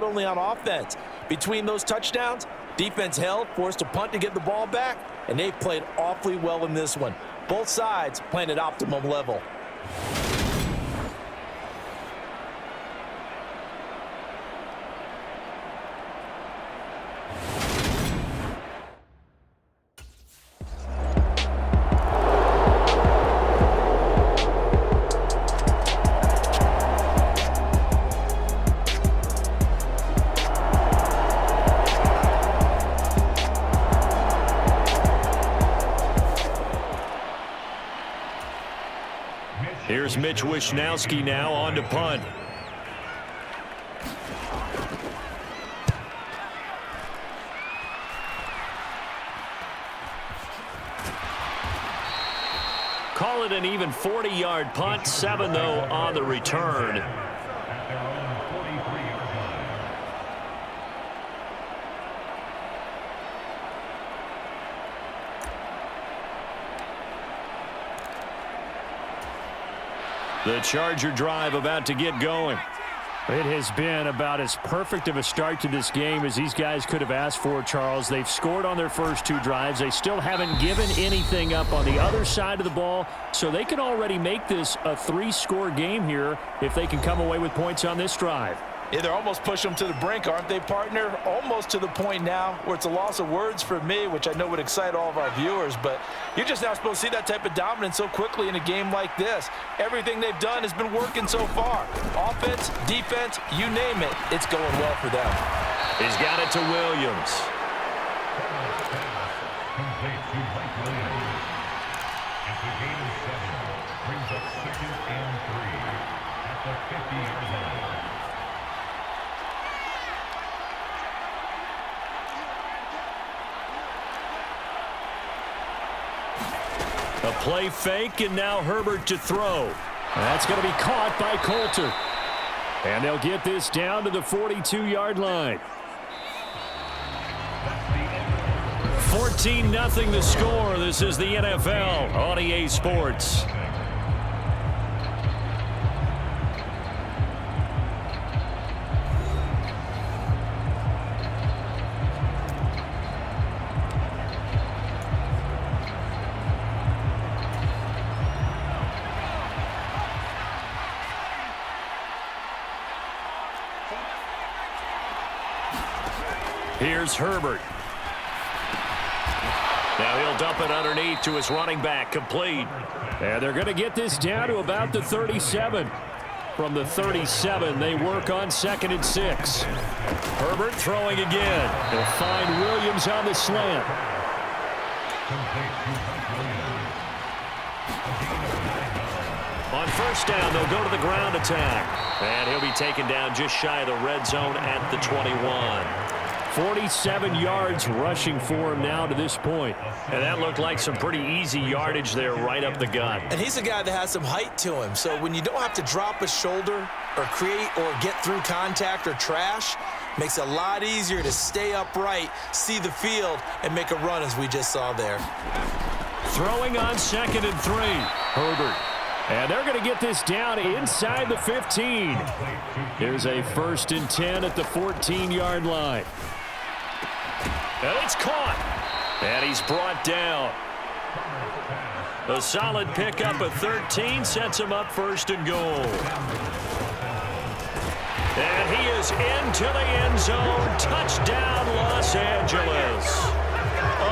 only on offense. Between those touchdowns, defense held, forced a punt to get the ball back, and they played awfully well in this one. Both sides playing at optimum level. Here's Mitch Wishnowsky now on to punt. Call it an even 40-yard punt. 7, though, on the return. The Charger drive about to get going. It has been about as perfect of a start to this game as these guys could have asked for, Charles. They've scored on their first 2 drives. They still haven't given anything up on the other side of the ball, so they can already make this a 3-score game here if they can come away with points on this drive. Yeah, they're almost pushing them to the brink, aren't they, partner? Almost to the point now where it's a loss of words for me, which I know would excite all of our viewers, but you're just now supposed to see that type of dominance so quickly in a game like this. Everything they've done has been working so far. Offense, defense, you name it, it's going well for them. He's got it to Williams. Brings up 2nd and 3 at the 50-yard line. A play fake, and now Herbert to throw. That's going to be caught by Coulter. And they'll get this down to the 42-yard line. 14-0 the score. This is the NFL on EA Sports. Here's Herbert. Now he'll dump it underneath to his running back, complete. And they're going to get this down to about the 37. From the 37, they work on 2nd and 6. Herbert throwing again. They'll find Williams on the slant. On first down, they'll go to the ground attack. And he'll be taken down just shy of the red zone at the 21. 47 yards rushing for him now to this point. And that looked like some pretty easy yardage there right up the gut. And he's a guy that has some height to him. So when you don't have to drop a shoulder or create or get through contact or trash, makes it a lot easier to stay upright, see the field, and make a run as we just saw there. Throwing on 2nd and 3. Herbert. And they're going to get this down inside the 15. Here's a 1st and 10 at the 14-yard line. And it's caught. And he's brought down. A solid pickup at 13 sets him up 1st and goal. And he is into the end zone. Touchdown, Los Angeles.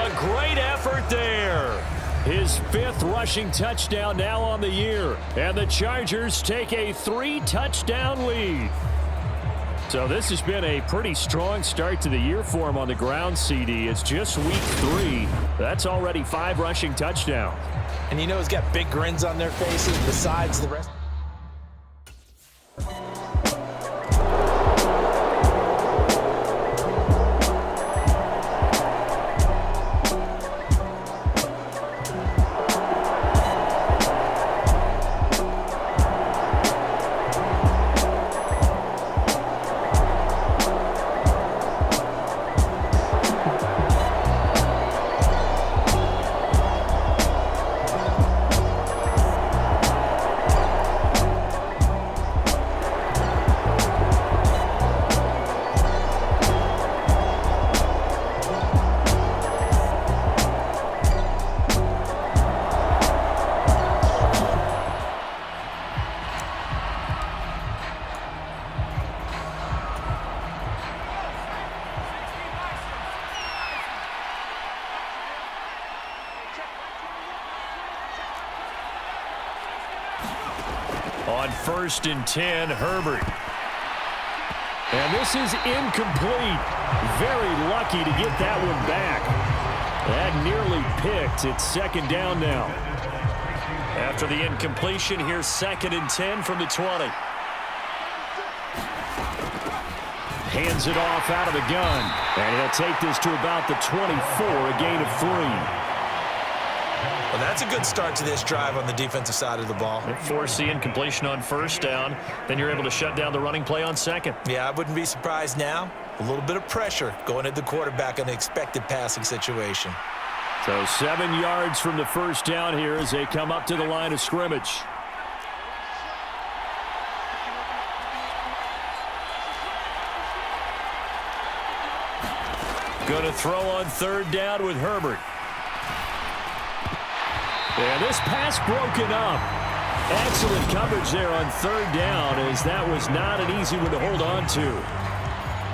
A great effort there. His 5th rushing touchdown now on the year. And the Chargers take a 3-touchdown lead. So this has been a pretty strong start to the year for him on the ground, CD. It's just week 3. That's already 5 rushing touchdowns. And you know he's got big grins on their faces besides the rest. On 1st and 10, Herbert. And this is incomplete. Very lucky to get that one back. That nearly picked. It's 2nd down now. After the incompletion, here's 2nd and 10 from the 20. Hands it off out of the gun. And he'll take this to about the 24, a gain of 3. Well, that's a good start to this drive on the defensive side of the ball. Force the incompletion on 1st down. Then you're able to shut down the running play on 2nd. Yeah, I wouldn't be surprised now. A little bit of pressure going at the quarterback in an expected passing situation. So 7 yards from the 1st down here as they come up to the line of scrimmage. Going to throw on 3rd down with Herbert. And this pass broken up. Excellent coverage there on 3rd down, as that was not an easy one to hold on to.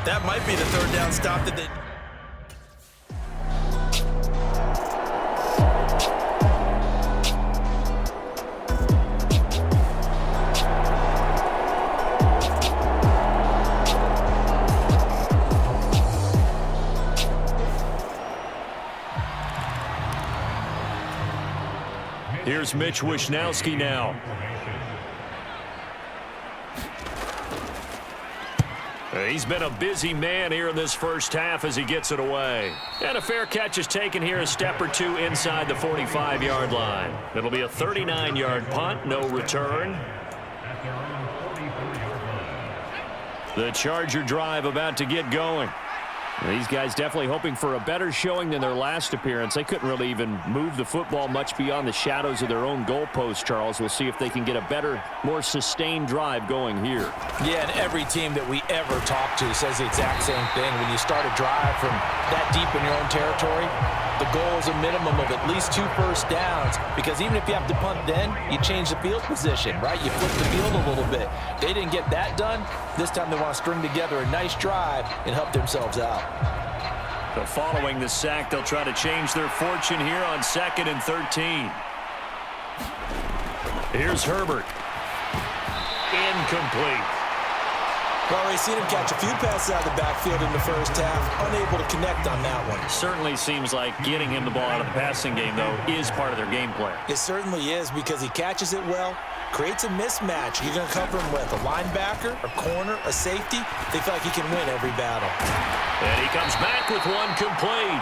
That might be the 3rd down stop that they... Here's Mitch Wishnowsky now. He's been a busy man here in this 1st half as he gets it away. And a fair catch is taken here, a step or two inside the 45-yard line. It'll be a 39-yard punt, no return. The Charger drive about to get going. These guys definitely hoping for a better showing than their last appearance. They couldn't really even move the football much beyond the shadows of their own goalpost, Charles. We'll see if they can get a better, more sustained drive going here. Yeah, and every team that we ever talk to says the exact same thing. When you start a drive from that deep in your own territory, the goal is a minimum of at least 2 first downs, because even if you have to punt then, you change the field position, right? You flip the field a little bit. They didn't get that done. This time they want to string together a nice drive and help themselves out. So following the sack, they'll try to change their fortune here on 2nd and 13. Here's Herbert. Incomplete. Well, we've seen him catch a few passes out of the backfield in the 1st half, unable to connect on that one. Certainly seems like getting him the ball out of the passing game, though, is part of their game plan. It certainly is, because he catches it well, creates a mismatch. You're going to cover him with a linebacker, a corner, a safety. They feel like he can win every battle. And he comes back with one complete.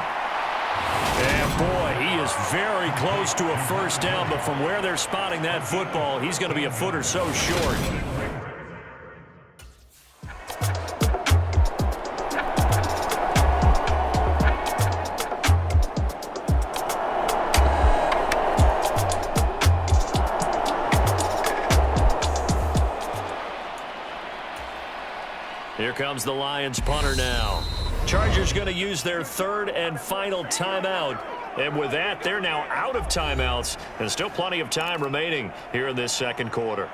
And boy, he is very close to a 1st down, but from where they're spotting that football, he's going to be a foot or so short. Here comes the Lions punter now. Chargers going to use their 3rd and final timeout. And with that, they're now out of timeouts. And still plenty of time remaining here in this 2nd quarter.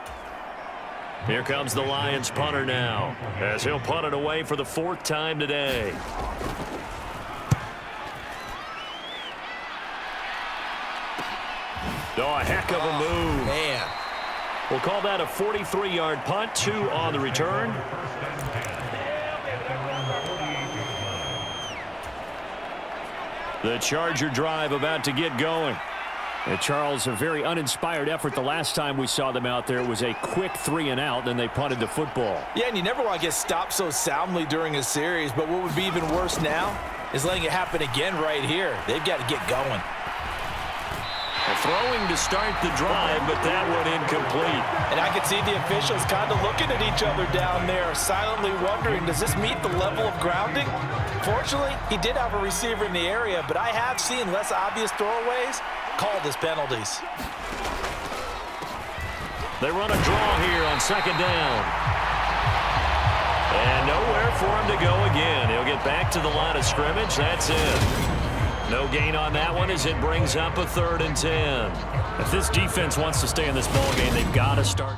Here comes the Lions punter now, as he'll punt it away for the 4th time today. Oh, a heck of a move. Man. We'll call that a 43-yard punt, 2 on the return. The Charger drive about to get going. And Charles, a very uninspired effort the last time we saw them out there. It was a quick 3 and out, then they punted the football. Yeah, and you never want to get stopped so soundly during a series, but what would be even worse now is letting it happen again right here. They've got to get going. Throwing to start the drive, but that one incomplete. And I can see the officials kind of looking at each other down there, silently wondering, does this meet the level of grounding? Fortunately, he did have a receiver in the area, but I have seen less obvious throwaways called as penalties. They run a draw here on 2nd down. And nowhere for him to go again. He'll get back to the line of scrimmage. That's it. No gain on that one as it brings up a 3rd and 10. If this defense wants to stay in this ball game, they've got to start.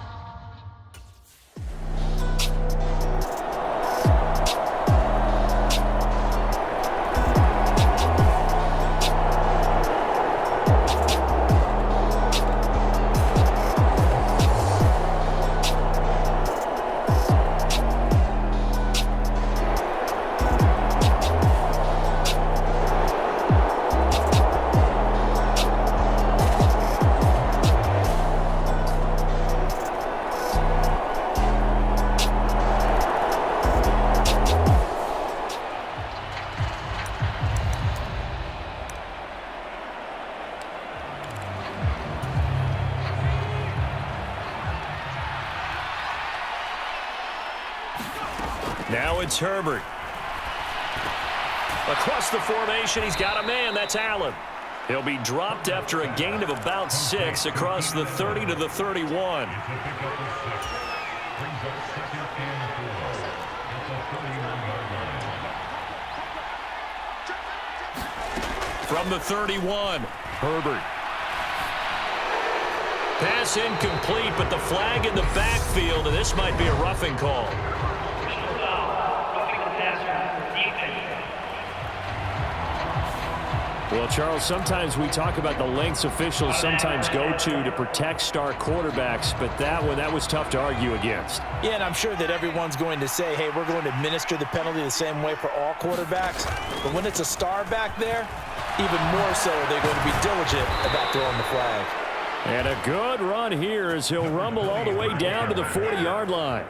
it's Herbert. Across the formation, he's got a man. That's Allen. He'll be dropped after a gain of about 6 across the 30 to the 31. From the 31, Herbert. Pass incomplete, but the flag in the backfield, and this might be a roughing call. Well, Charles, sometimes we talk about the lengths officials sometimes go to protect star quarterbacks, but that one, that was tough to argue against. Yeah, and I'm sure that everyone's going to say, hey, we're going to administer the penalty the same way for all quarterbacks. But when it's a star back there, even more so they're going to be diligent about throwing the flag. And a good run here as he'll rumble all the way down to the 40-yard line.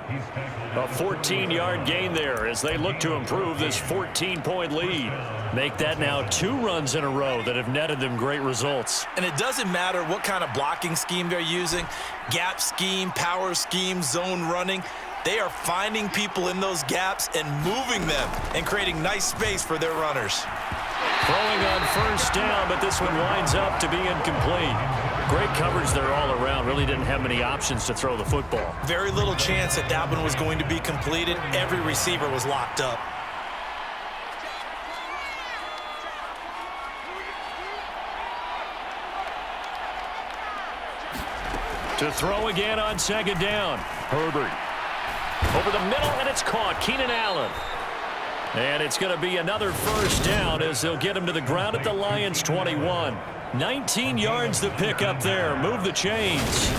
A 14-yard gain there as they look to improve this 14-point lead. Make that now 2 runs in a row that have netted them great results. And it doesn't matter what kind of blocking scheme they're using, gap scheme, power scheme, zone running. They are finding people in those gaps and moving them and creating nice space for their runners. Throwing on first down, but this one winds up to be incomplete. Great coverage there all around. Really didn't have many options to throw the football. Very little chance that that one was going to be completed. Every receiver was locked up. To throw again on second down. Herbert. Over the middle, and it's caught. Keenan Allen. And it's going to be another first down as they'll get him to the ground at the Lions' 21. 19 yards to pick up there. Move the chains.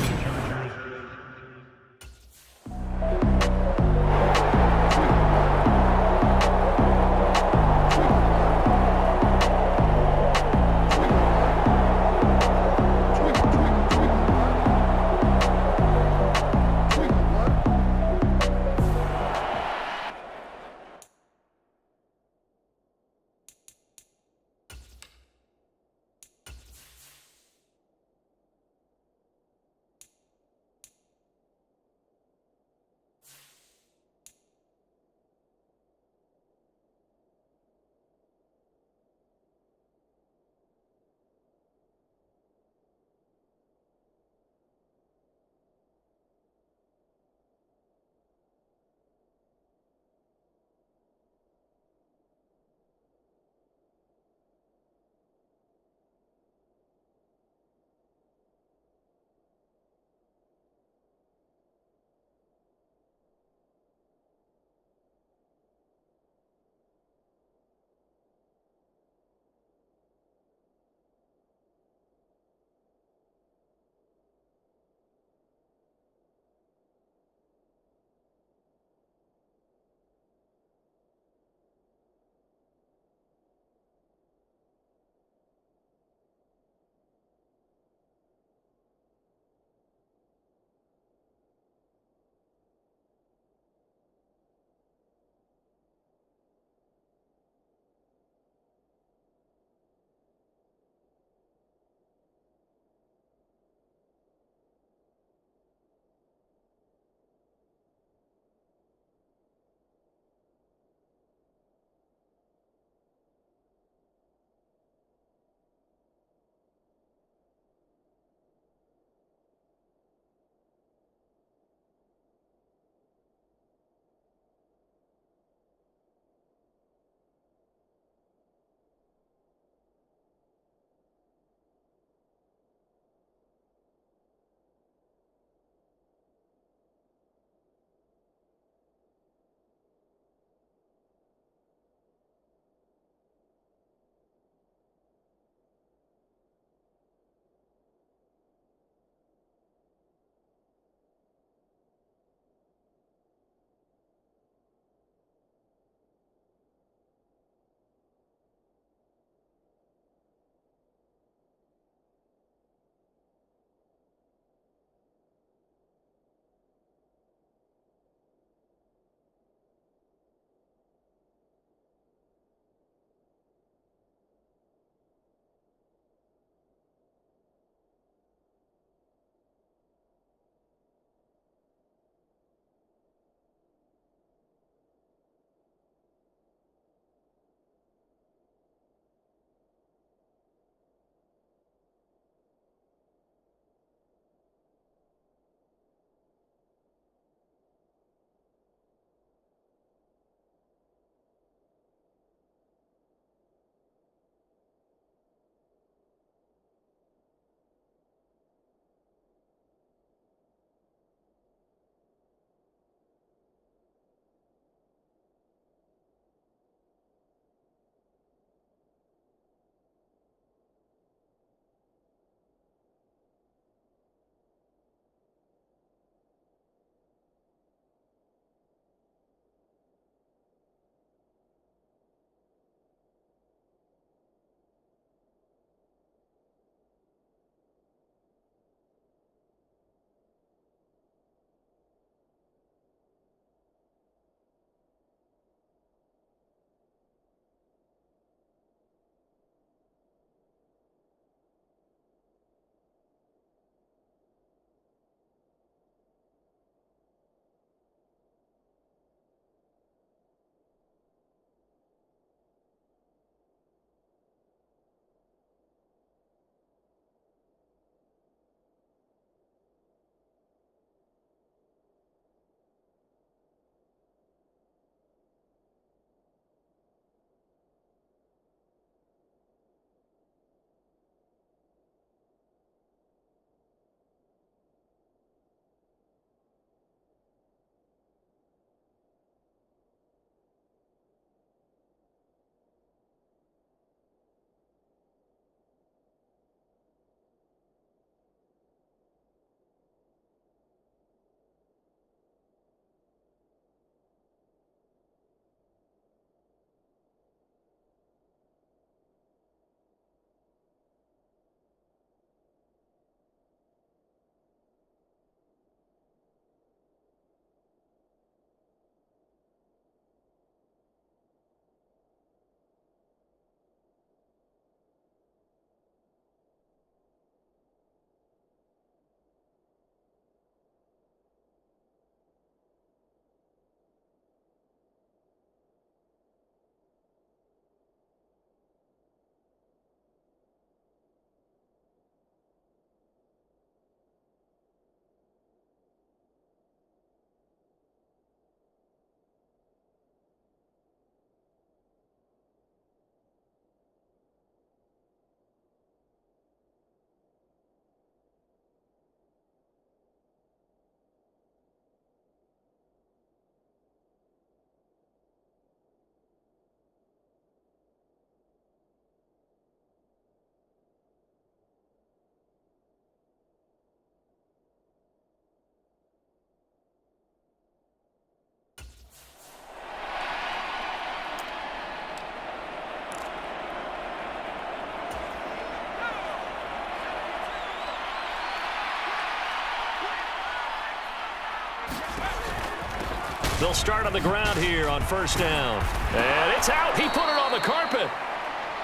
They'll start on the ground here on first down. And it's out. He put it on the carpet.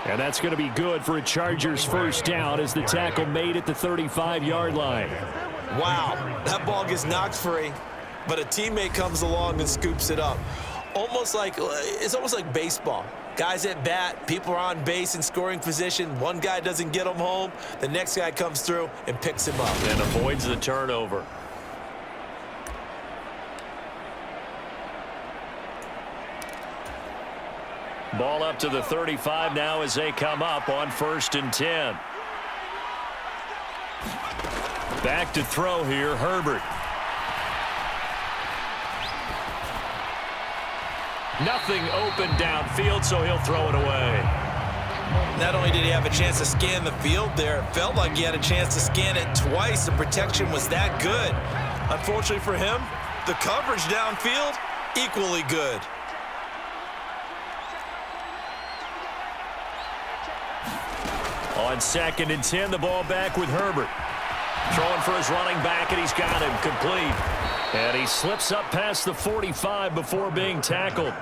And that's going to be good for a Chargers first down as the tackle made at the 35-yard line. Wow, that ball gets knocked free, but a teammate comes along and scoops it up. It's almost like baseball. Guys at bat, people are on base in scoring position. One guy doesn't get him home. The next guy comes through and picks him up. And avoids the turnover. Ball up to the 35 now as they come up on 1st and 10. Back to throw here, Herbert. Nothing open downfield, so he'll throw it away. Not only did he have a chance to scan the field there, it felt like he had a chance to scan it twice. The protection was that good. Unfortunately for him, the coverage downfield, equally good. On 2nd and 10, the ball back with Herbert. Throwing for his running back, and he's got him complete. And he slips up past the 45 before being tackled.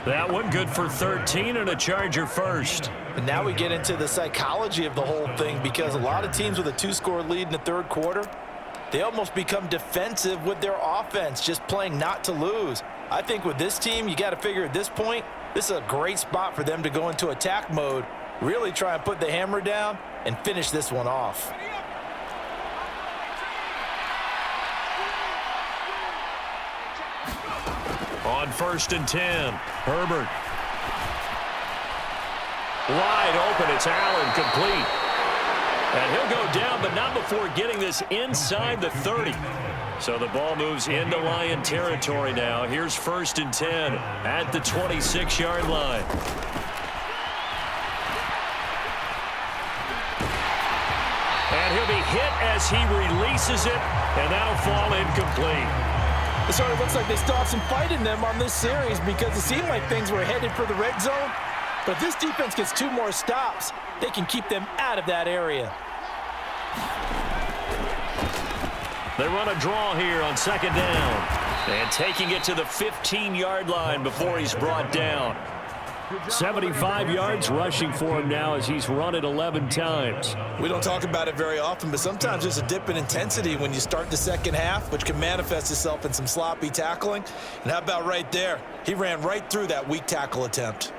That one good for 13 and a Charger first. And now we get into the psychology of the whole thing, because a lot of teams with a 2-score lead in the third quarter, they almost become defensive with their offense, just playing not to lose. I think with this team, you got to figure at this point, this is a great spot for them to go into attack mode, really try and put the hammer down and finish this one off. On 1st and 10, Herbert. Wide open, it's Allen, complete. And he'll go down, but not before getting this inside the 30. So the ball moves into Lion territory now. Here's 1st and 10 at the 26-yard line. And he'll be hit as he releases it, and that'll fall incomplete. It sort of looks like they still have some fight in them on this series, because it seemed like things were headed for the red zone. But if this defense gets 2 more stops, they can keep them out of that area. They run a draw here on 2nd down. And taking it to the 15-yard line before he's brought down. 75 yards rushing for him now as he's run it 11 times. We don't talk about it very often, but sometimes there's a dip in intensity when you start the second half, which can manifest itself in some sloppy tackling. And how about right there? He ran right through that weak tackle attempt.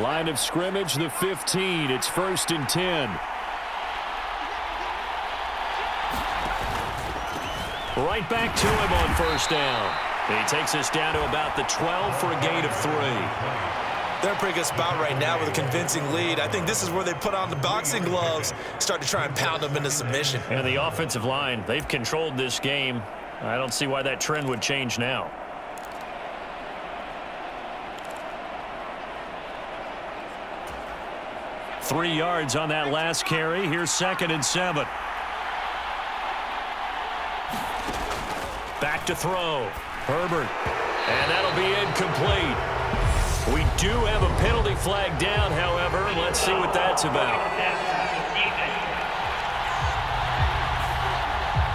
Line of scrimmage, the 15. It's 1st and 10. Right back to him on 1st down. He takes us down to about the 12 for a gain of 3. They're in a pretty good spot right now with a convincing lead. I think this is where they put on the boxing gloves, start to try and pound them into submission. And the offensive line, they've controlled this game. I don't see why that trend would change now. Three yards on that last carry. Here's 2nd and 7. Back to throw. Herbert. And that'll be incomplete. We do have a penalty flag down, however. Let's see what that's about.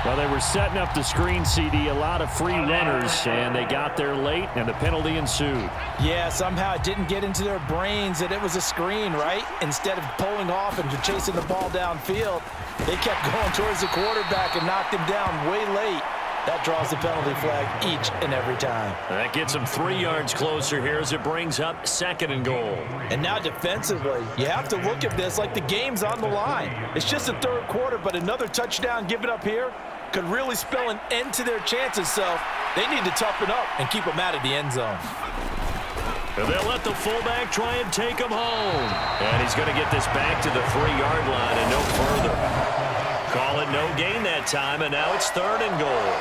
Well, they were setting up the screen, CD, a lot of free runners, and they got there late, and the penalty ensued. Yeah, somehow it didn't get into their brains that it was a screen, right? Instead of pulling off and chasing the ball downfield, they kept going towards the quarterback and knocked him down way late. That draws the penalty flag each and every time. That gets them 3 yards closer here as it brings up 2nd and goal. And now defensively, you have to look at this like the game's on the line. It's just the third quarter, but another touchdown given up here could really spell an end to their chances, so they need to toughen up and keep them out of the end zone. And they'll let the fullback try and take him home. And he's going to get this back to the 3-yard line and no further. Call it no gain that time, and now it's 3rd and goal.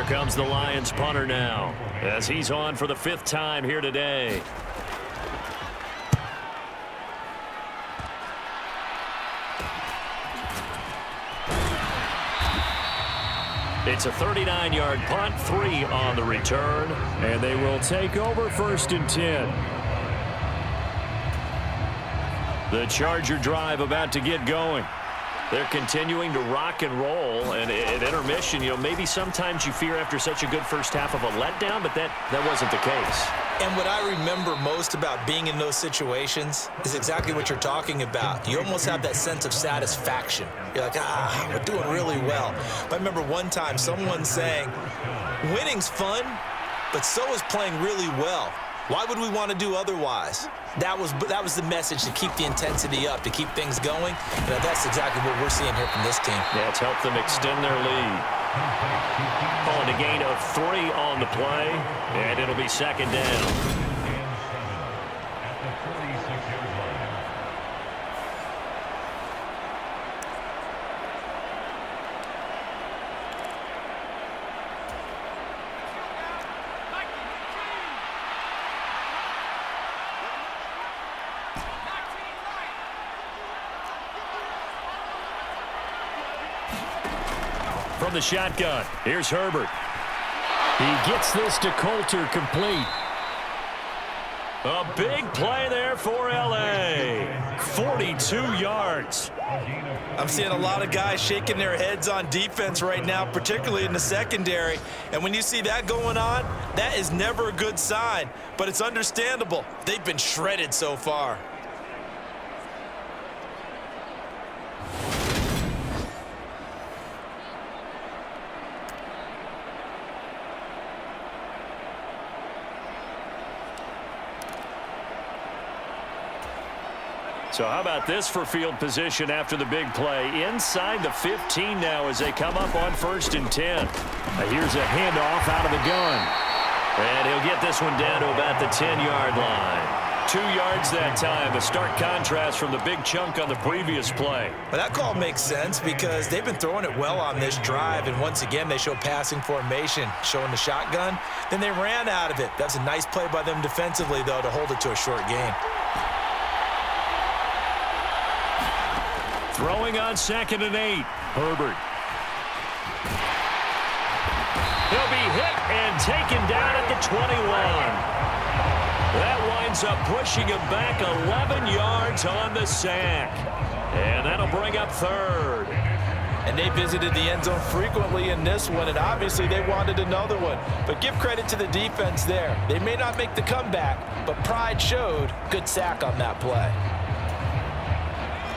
Here comes the Lions punter now, as he's on for the 5th time here today. It's a 39-yard punt, 3 on the return. And they will take over 1st and 10. The Charger drive about to get going. They're continuing to rock and roll, and at intermission, maybe sometimes you fear after such a good first half of a letdown, but that wasn't the case. And what I remember most about being in those situations is exactly what you're talking about. You almost have that sense of satisfaction. You're like, we're doing really well. But I remember one time someone saying, winning's fun, but so is playing really well. Why would we want to do otherwise? That was the message, to keep the intensity up, to keep things going. That's exactly what we're seeing here from this team. Yeah, it's helped them extend their lead. Calling a gain of 3 on the play, and it'll be 2nd down. From the shotgun, here's Herbert. He gets this to Coulter, complete. A big play there for L.A. 42 yards. I'm seeing a lot of guys shaking their heads on defense right now, particularly in the secondary. And when you see that going on, that is never a good sign. But it's understandable. They've been shredded so far. So how about this for field position after the big play? Inside the 15 now as they come up on 1st and 10. Here's a handoff out of the gun. And he'll get this one down to about the 10-yard line. 2 yards that time, a stark contrast from the big chunk on the previous play. But that call makes sense because they've been throwing it well on this drive, and once again they show passing formation, showing the shotgun. Then they ran out of it. That's a nice play by them defensively, though, to hold it to a short gain. Throwing on 2nd and 8, Herbert. He'll be hit and taken down at the 21. That winds up pushing him back 11 yards on the sack. And that'll bring up 3rd. And they visited the end zone frequently in this one, and obviously they wanted another one. But give credit to the defense there. They may not make the comeback, but pride showed. Good sack on that play.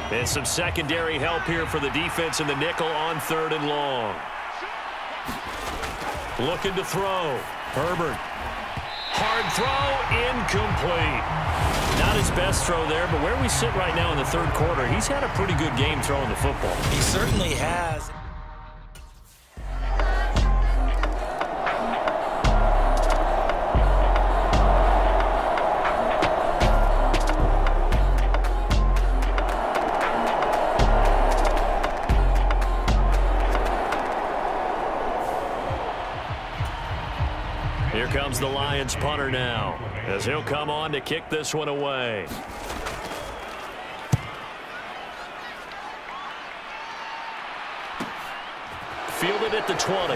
And some secondary help here for the defense in the nickel on 3rd and long. Looking to throw. Herbert. Hard throw, incomplete. Not his best throw there, but where we sit right now in the 3rd quarter, he's had a pretty good game throwing the football. He certainly has. Here comes the Lions punter now, as he'll come on to kick this one away. Fielded at the 20.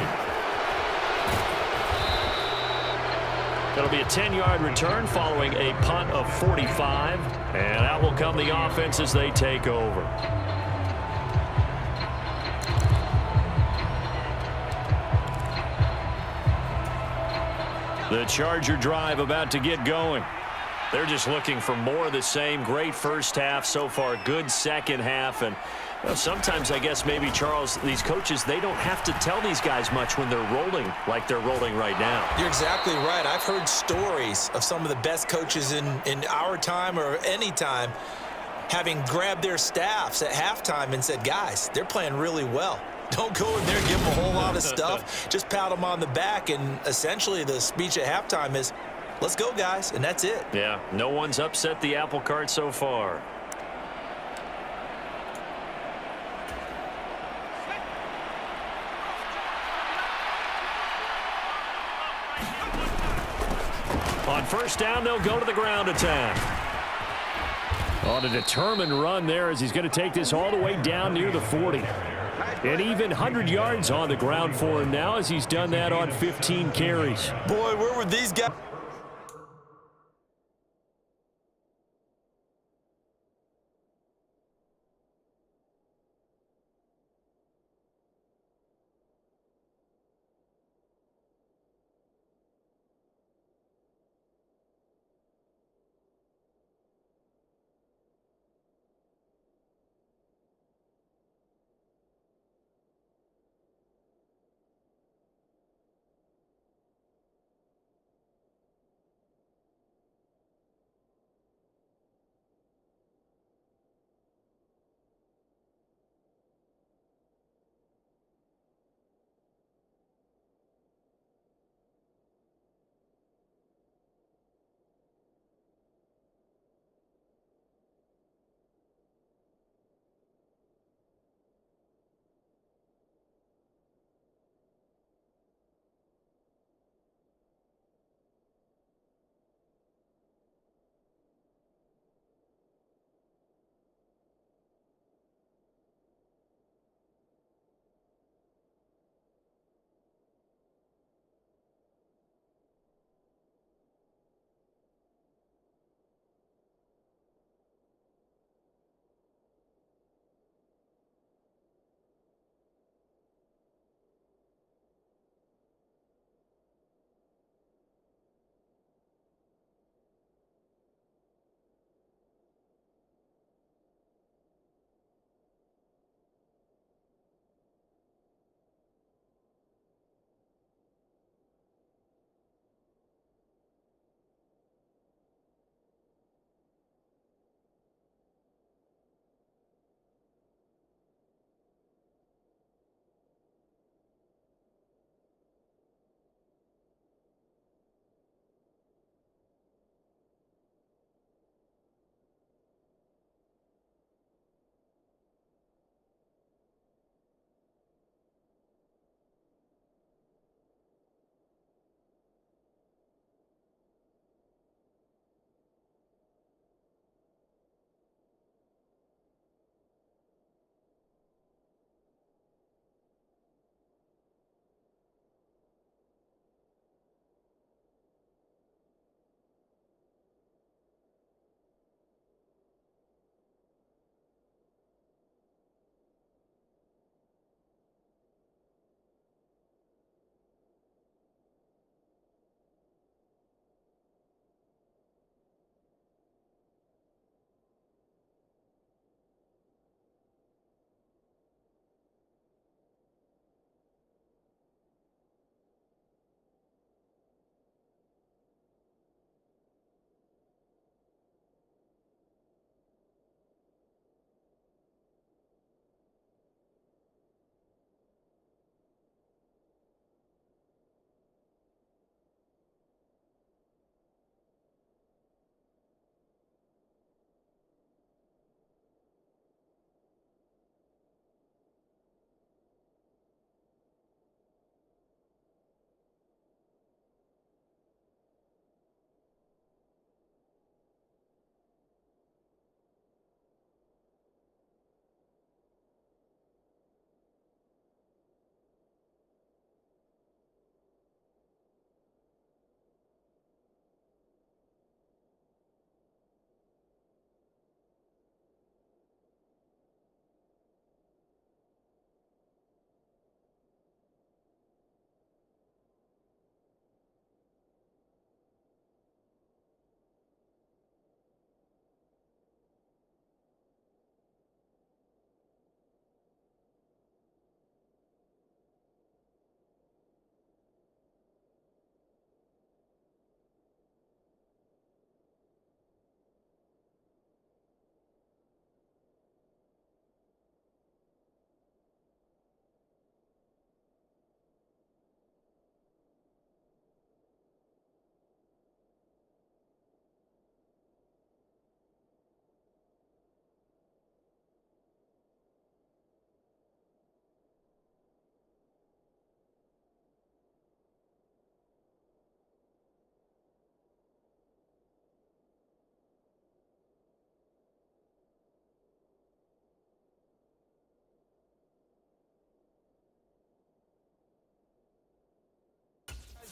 It'll be a 10-yard return following a punt of 45, and out will come the offense as they take over. The Charger drive about to get going. They're just looking for more of the same. Great first half so far. Good second half. And sometimes, I guess, maybe, Charles, these coaches, they don't have to tell these guys much when they're rolling like they're rolling right now. You're exactly right. I've heard stories of some of the best coaches in our time or any time having grabbed their staffs at halftime and said, guys, they're playing really well. Don't go in there and give them a whole lot of stuff. Just pat them on the back, and essentially the speech at halftime is, let's go, guys, and that's it. Yeah, no one's upset the apple cart so far. On first down, they'll go to the ground attack. On a determined run there as he's going to take this all the way down near the 40. And even 100 yards on the ground for him now as he's done that on 15 carries. Boy, where were these guys?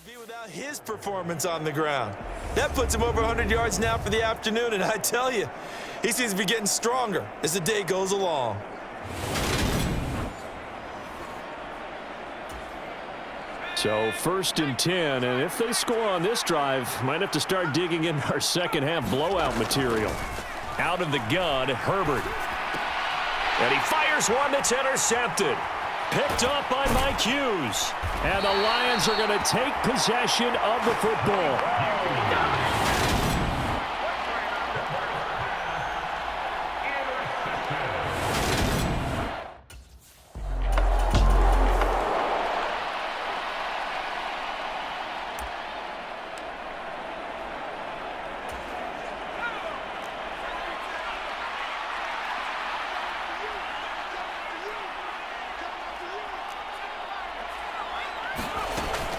be without his performance on the ground. That puts him over 100 yards now for the afternoon, and I tell you, he seems to be getting stronger as the day goes along. So 1st and 10, and if they score on this drive, might have to start digging in our second half blowout material. Out of the gun, Herbert. And he fires one that's intercepted. Picked up by Mike Hughes. And the Lions are going to take possession of the football.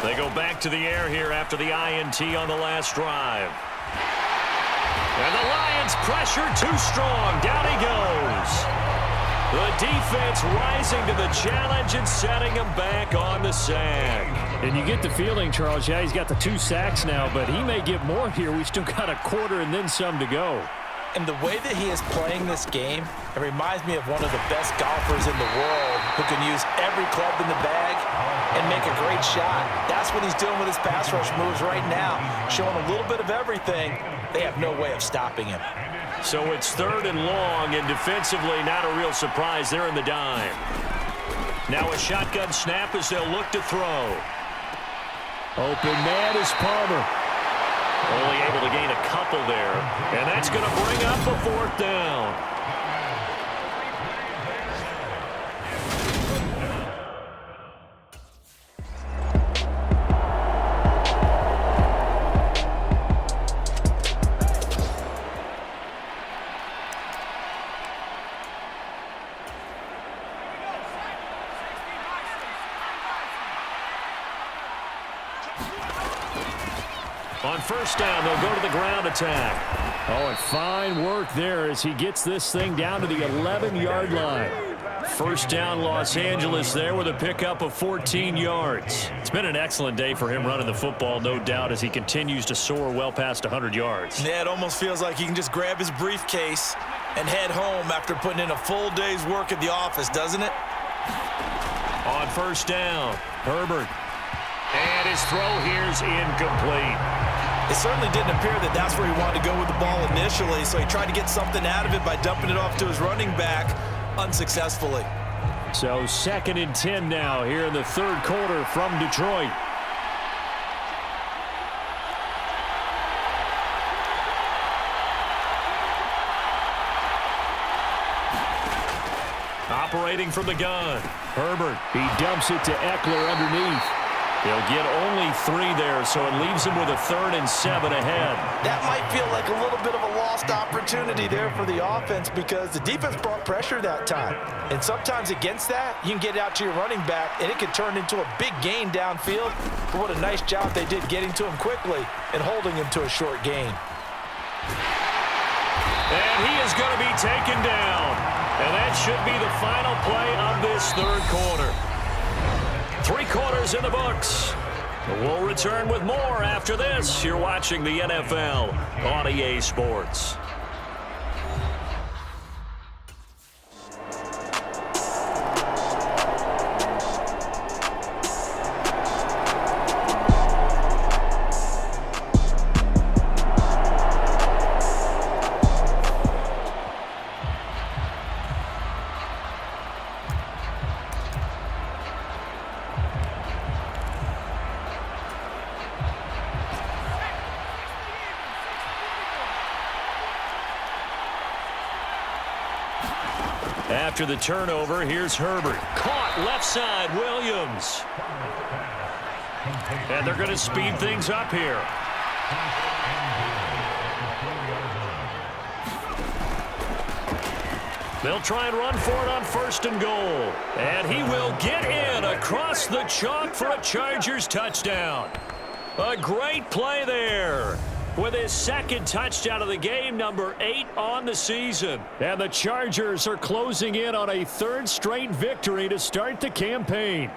They go back to the air here after the INT on the last drive. And the Lions pressure too strong. Down he goes. The defense rising to the challenge and setting him back on the sack. And you get the feeling, Charles, yeah, he's got the 2 sacks now, but he may get more here. We still got a quarter and then some to go. And the way that he is playing this game, it reminds me of one of the best golfers in the world who can use every club in the bag and make a great shot. That's what he's doing with his pass rush moves right now, showing a little bit of everything. They have no way of stopping him. So it's 3rd and long, and defensively not a real surprise. They're in the dime. Now a shotgun snap as they'll look to throw. Open man is Palmer. Only able to gain a couple there, and that's going to bring up a 4th down. On 1st down, they'll go to the ground attack. Oh, and fine work there as he gets this thing down to the 11-yard line. 1st down, Los Angeles there with a pickup of 14 yards. It's been an excellent day for him running the football, no doubt, as he continues to soar well past 100 yards. Yeah, it almost feels like he can just grab his briefcase and head home after putting in a full day's work at the office, doesn't it? On 1st down, Herbert. And his throw here's incomplete. It certainly didn't appear that that's where he wanted to go with the ball initially, so he tried to get something out of it by dumping it off to his running back unsuccessfully. So 2nd and 10 now here in the 3rd quarter from Detroit. Operating from the gun. Herbert, he dumps it to Eckler underneath. He'll get only 3 there, so it leaves him with a 3rd and 7 ahead. That might feel like a little bit of a lost opportunity there for the offense because the defense brought pressure that time. And sometimes against that, you can get out to your running back, and it can turn into a big gain downfield. But what a nice job they did getting to him quickly and holding him to a short gain. And he is going to be taken down. And that should be the final play of this 3rd quarter. 3 quarters in the books. We'll return with more after this. You're watching the NFL on EA Sports. After the turnover, here's Herbert. Caught left side, Williams. And they're going to speed things up here. They'll try and run for it on 1st and goal. And he will get in across the chalk for a Chargers touchdown. A great play there. With his 2nd touchdown of the game, number 8 on the season. And the Chargers are closing in on a 3rd straight victory to start the campaign.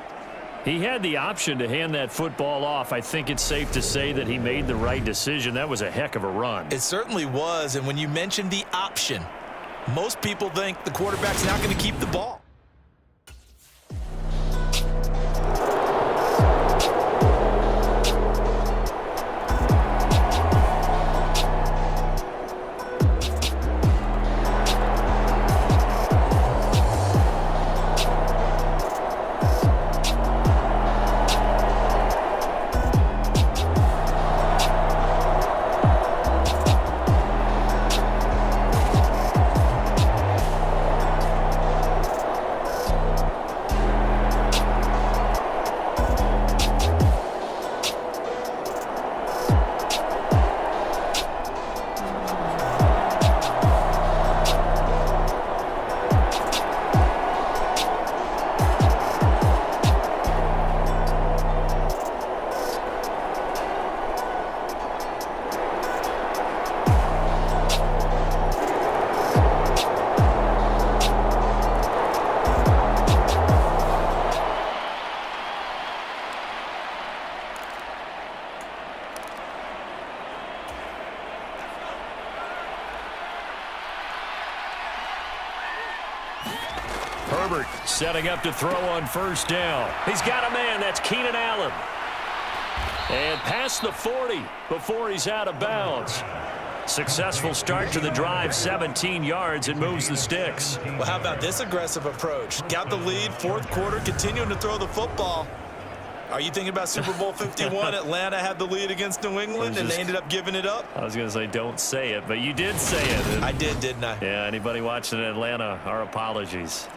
He had the option to hand that football off. I think it's safe to say that he made the right decision. That was a heck of a run. It certainly was, and when you mention the option, most people think the quarterback's not going to keep the ball. Herbert setting up to throw on first down. He's got a man. That's Keenan Allen. And past the 40 before he's out of bounds. Successful start to the drive, 17 yards, and moves the sticks. Well, how about this aggressive approach? Got the lead, fourth quarter, continuing to throw the football. Are you thinking about Super Bowl 51? Atlanta had the lead against New England, and they ended up giving it up? I was going to say don't say it, but you did say it. I did, didn't I? Yeah, anybody watching Atlanta, our apologies.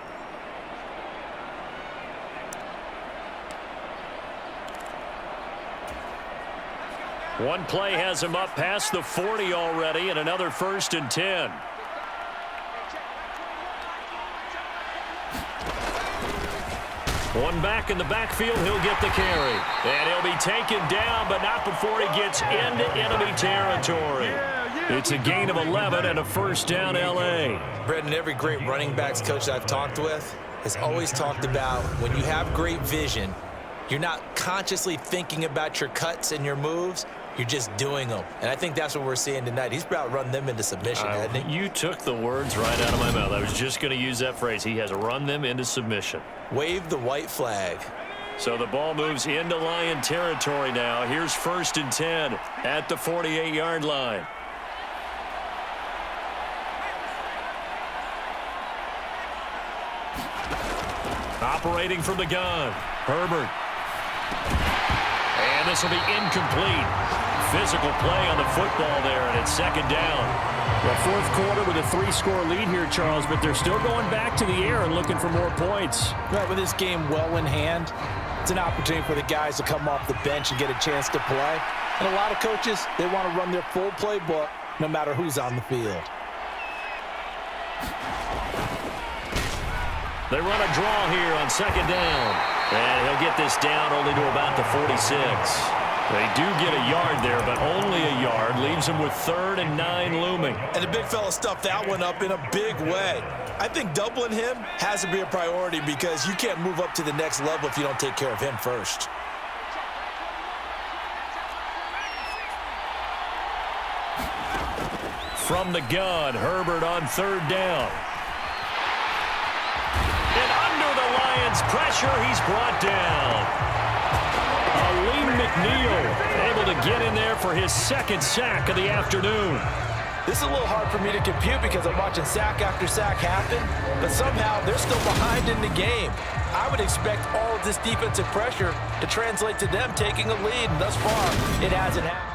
One play has him up past the 40 already, and another 1st and 10. One back in the backfield, he'll get the carry. And he'll be taken down, but not before he gets into enemy territory. It's a gain of 11 and a 1st down, L.A. Brendan, every great running backs coach I've talked with has always talked about when you have great vision, you're not consciously thinking about your cuts and your moves. You're just doing them. And I think that's what we're seeing tonight. He's about run them into submission, hasn't he? You took the words right out of my mouth. I was just going to use that phrase. He has run them into submission. Wave the white flag. So the ball moves into Lion territory now. Here's 1st and 10 at the 48-yard line. Operating from the gun, Herbert. And this will be incomplete. Physical play on the football there, and it's 2nd down. Well, fourth quarter with a 3-score lead here, Charles, but they're still going back to the air and looking for more points. Right, with this game well in hand, it's an opportunity for the guys to come off the bench and get a chance to play. And a lot of coaches, they want to run their full playbook no matter who's on the field. They run a draw here on 2nd down. And he'll get this down only to about the 46. They do get a yard there, but only a yard. Leaves him with 3rd and 9 looming. And the big fella stuffed that one up in a big way. I think doubling him has to be a priority because you can't move up to the next level if you don't take care of him first. From the gun, Herbert on 3rd down. And under the Lions' pressure, he's brought down. Aleem McNeil able to get in there for his 2nd sack of the afternoon. This is a little hard for me to compute because I'm watching sack after sack happen, but somehow they're still behind in the game. I would expect all of this defensive pressure to translate to them taking a lead, and thus far, it hasn't happened.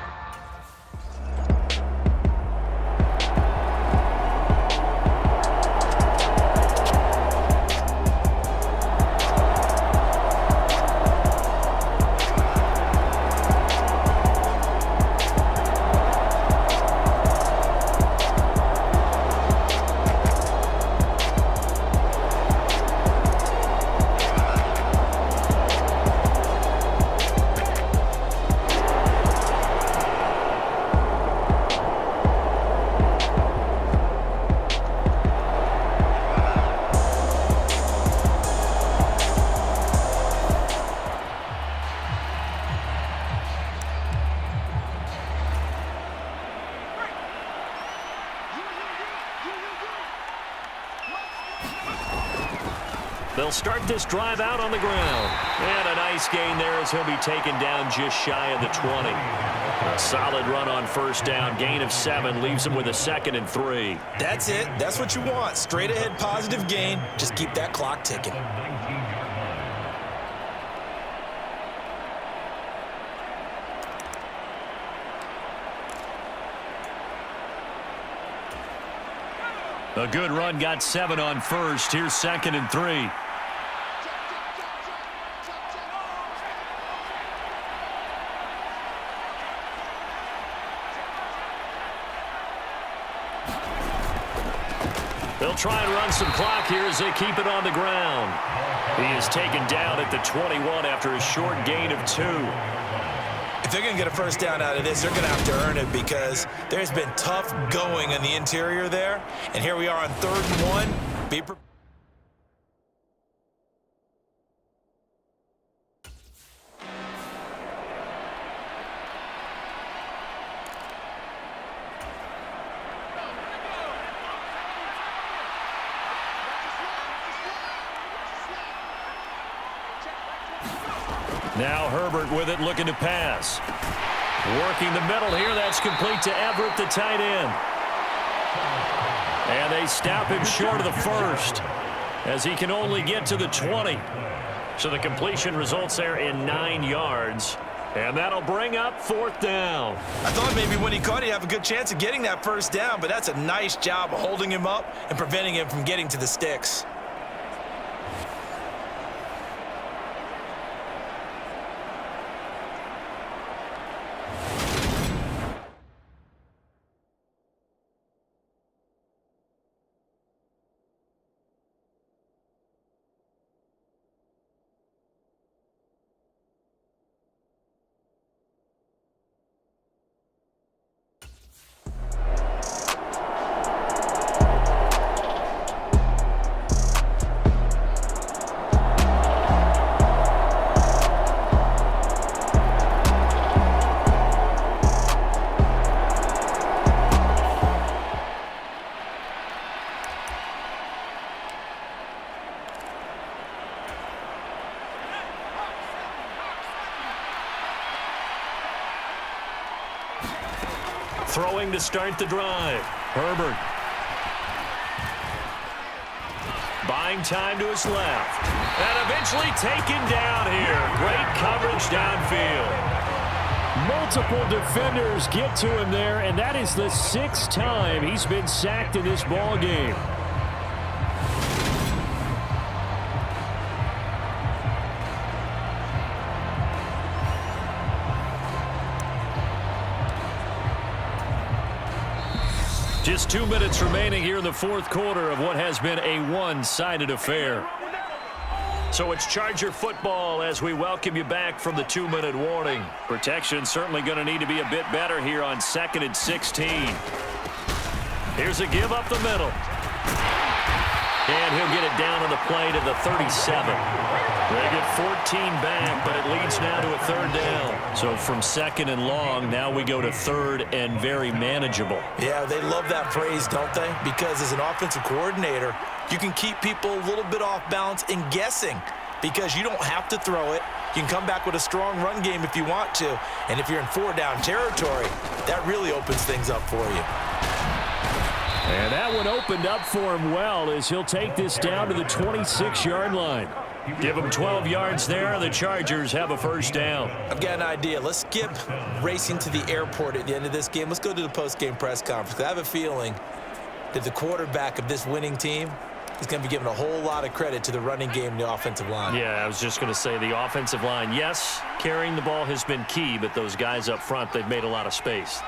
They'll start this drive out on the ground. And a nice gain there as he'll be taken down just shy of the 20. A solid run on first down. Gain of 7 leaves him with a 2nd and 3. That's it. That's what you want. Straight ahead positive gain. Just keep that clock ticking. A good run, got 7 on first. Here's 2nd and 3. They'll try and run some clock here as they keep it on the ground. He is taken down at the 21 after a short gain of 2. If they're going to get a first down out of this, they're going to have to earn it because there's been tough going in the interior there. And here we are on 3rd and 1. Be prepared. Now Herbert with it, looking to pass. Working the middle here. That's complete to Everett, the tight end. And they stop him short of the first as he can only get to the 20. So the completion results there in 9 yards. And that'll bring up 4th down. I thought maybe when he caught it, he'd have a good chance of getting that first down, but that's a nice job of holding him up and preventing him from getting to the sticks. Throwing to start the drive. Herbert. Buying time to his left. And eventually taken down here. Great coverage downfield. Multiple defenders get to him there, and that is the 6th time he's been sacked in this ball game. Just 2 minutes remaining here in the 4th quarter of what has been a one-sided affair. So it's Charger football as we welcome you back from the 2-minute warning. Protection certainly going to need to be a bit better here on 2nd and 16. Here's a give up the middle. And he'll get it down on the play to the 37. They get 14 back, but it leads now to a 3rd down. So from 2nd and long, now we go to 3rd and very manageable. Yeah, they love that phrase, don't they? Because as an offensive coordinator, you can keep people a little bit off balance and guessing because you don't have to throw it. You can come back with a strong run game if you want to. And if you're in 4-down territory, that really opens things up for you. And that one opened up for him well as he'll take this down to the 26-yard line. Give him 12 yards there. The Chargers have a first down. I've got an idea. Let's skip racing to the airport at the end of this game. Let's go to the post-game press conference. I have a feeling that the quarterback of this winning team is going to be given a whole lot of credit to the running game and the offensive line. Yeah, I was just going to say the offensive line, yes, carrying the ball has been key, but those guys up front, they've made a lot of space.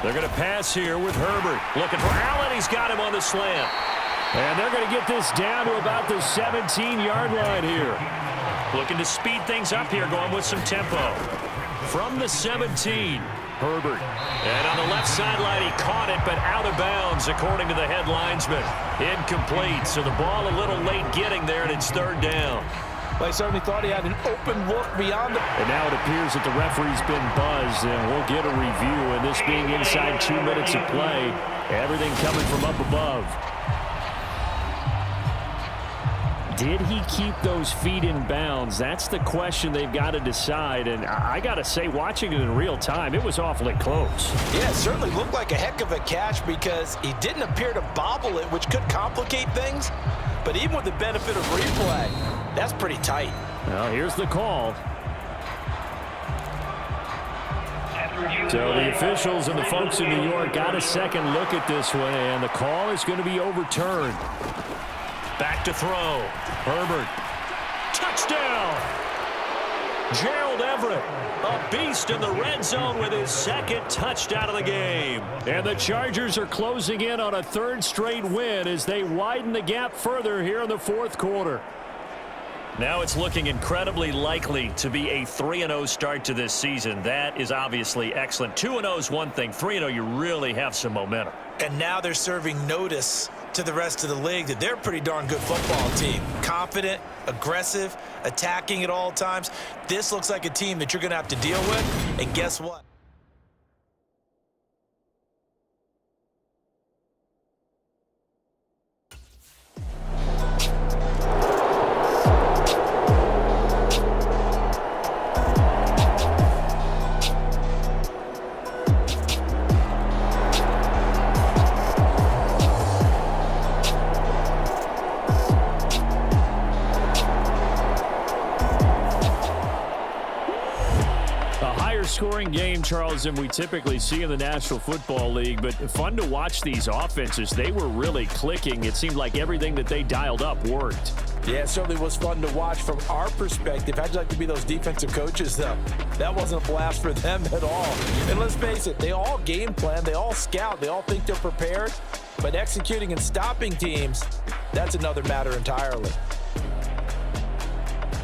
They're going to pass here with Herbert. Looking for Allen. He's got him on the slant. And they're going to get this down to about the 17-yard line here. Looking to speed things up here, going with some tempo. From the 17, Herbert. And on the left sideline, he caught it, but out of bounds, according to the head linesman. Incomplete, so the ball a little late getting there, and it's 3rd down. Well, I certainly thought he had an open look beyond the... And now it appears that the referee's been buzzed, and we'll get a review. And this being inside 2 minutes of play, everything coming from up above. Did he keep those feet in bounds? That's the question they've got to decide. And I got to say, watching it in real time, it was awfully close. Yeah, it certainly looked like a heck of a catch because he didn't appear to bobble it, which could complicate things. But even with the benefit of replay, that's pretty tight. Well, here's the call. So the officials and the folks in New York got a second look at this one, and the call is going to be overturned. Back to throw. Herbert. Touchdown! Gerald Everett, a beast in the red zone with his second touchdown of the game. And the Chargers are closing in on a third straight win as they widen the gap further here in the fourth quarter. Now it's looking incredibly likely to be a 3-0 start to this season. That is obviously excellent. 2-0 is one thing. 3-0, you really have some momentum. And now they're serving notice to the rest of the league that they're a pretty darn good football team. Confident, aggressive, attacking at all times. This looks like a team that you're going to have to deal with. And guess what? Scoring game, Charles, than we typically see in the National Football League, but fun to watch these offenses. They were really clicking. It seemed like everything that they dialed up worked. Yeah, it certainly was fun to watch from our perspective. How'd you like to be those defensive coaches, though? That wasn't a blast for them at all. And let's face it, they all game plan, they all scout, they all think they're prepared, but executing and stopping teams, that's another matter entirely.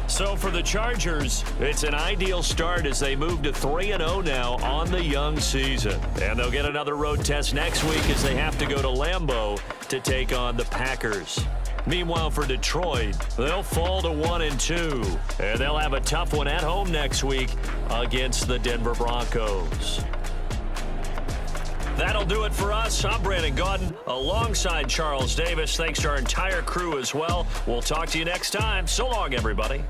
So for the Chargers, it's an ideal start as they move to 3-0 now on the young season. And they'll get another road test next week as they have to go to Lambeau to take on the Packers. Meanwhile, for Detroit, they'll fall to 1-2. And they'll have a tough one at home next week against the Denver Broncos. That'll do it for us. I'm Brandon Gaudin alongside Charles Davis. Thanks to our entire crew as well. We'll talk to you next time. So long, everybody.